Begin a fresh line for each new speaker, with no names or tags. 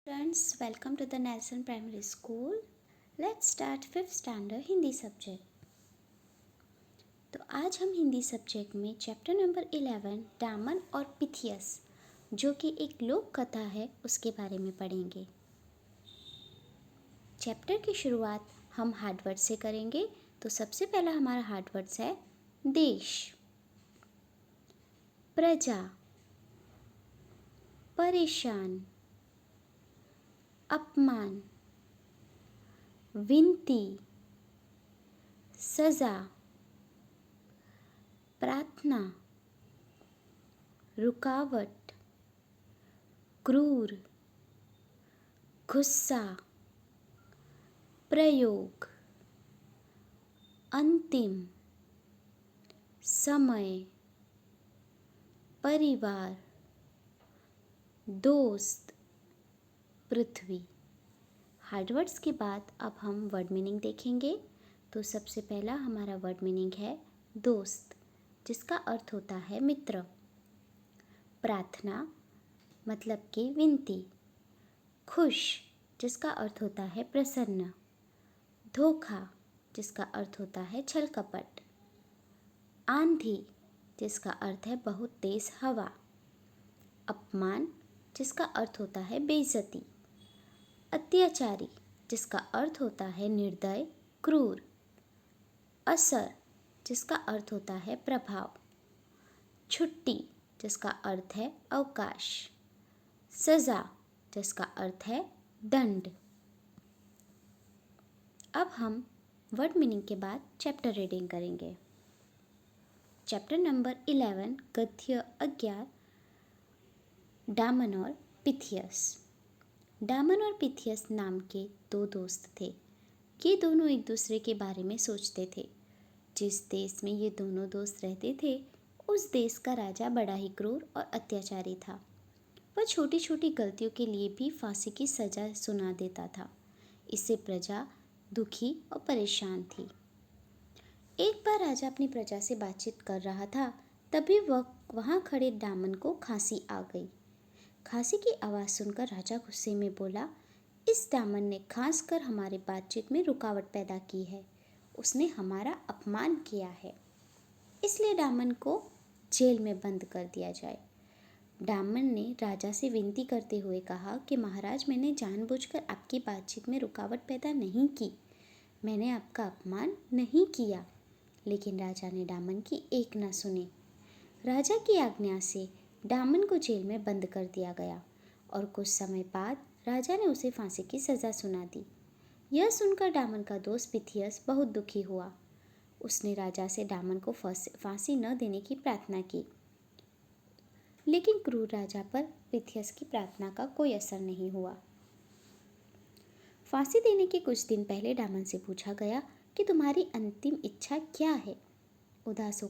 Friends, welcome to the Nelson Primary School. Let's start 5th standard Hindi subject. तो आज हम Hindi subject में chapter number 11 Daman और पिथियस, जो कि एक लोक कथा है, उसके बारे में पढ़ेंगे। चैप्टर की शुरुआत हम हार्डवर्ड से करेंगे। तो सबसे पहला हमारा हार्डवर्ड्स है देश, प्रजा, परेशान, अपमान, विनती, सजा, प्रार्थना, रुकावट, क्रूर, गुस्सा, प्रयोग, अंतिम, समय, परिवार, दोस्त, पृथ्वी। हार्डवर्ड्स के बाद अब हम वर्ड मीनिंग देखेंगे। तो सबसे पहला हमारा वर्ड मीनिंग है दोस्त, जिसका अर्थ होता है मित्र। प्रार्थना मतलब कि विनती। खुश जिसका अर्थ होता है प्रसन्न। धोखा जिसका अर्थ होता है छल कपट। आंधी जिसका अर्थ है बहुत तेज हवा। अपमान जिसका अर्थ होता है बेइज्जती। अत्याचारी जिसका अर्थ होता है निर्दय, क्रूर। असर जिसका अर्थ होता है प्रभाव। छुट्टी जिसका अर्थ है अवकाश। सजा जिसका अर्थ है दंड। अब हम वर्ड मीनिंग के बाद चैप्टर रीडिंग करेंगे। चैप्टर नंबर 11 गद्य 11 डामन और पिथियस। डामन और पिथियस नाम के दो दोस्त थे। ये दोनों एक दूसरे के बारे में सोचते थे। जिस देश में ये दोनों दोस्त रहते थे, उस देश का राजा बड़ा ही क्रूर और अत्याचारी था। वह छोटी छोटी गलतियों के लिए भी फांसी की सजा सुना देता था। इससे प्रजा दुखी और परेशान थी। एक बार राजा अपनी प्रजा से बातचीत कर रहा था, तभी वहाँ खड़े डामन को खांसी आ गई। खांसी की आवाज़ सुनकर राजा गुस्से में बोला, इस डामन ने खांस कर हमारी बातचीत में रुकावट पैदा की है। उसने हमारा अपमान किया है, इसलिए डामन को जेल में बंद कर दिया जाए। डामन ने राजा से विनती करते हुए कहा कि महाराज, मैंने जानबूझकर आपकी बातचीत में रुकावट पैदा नहीं की। मैंने आपका अपमान नहीं किया। लेकिन राजा ने डामन की एक न सुनी। राजा की आज्ञा से डामन को जेल में बंद कर दिया गया और कुछ समय बाद राजा ने उसे फांसी की सज़ा सुना दी। यह सुनकर डामन का दोस्त पिथियस बहुत दुखी हुआ। उसने राजा से डामन को फांसी न देने की प्रार्थना की, लेकिन क्रूर राजा पर पिथियस की प्रार्थना का कोई असर नहीं हुआ। फांसी देने के कुछ दिन पहले डामन से पूछा गया कि तुम्हारी अंतिम इच्छा क्या है। उदास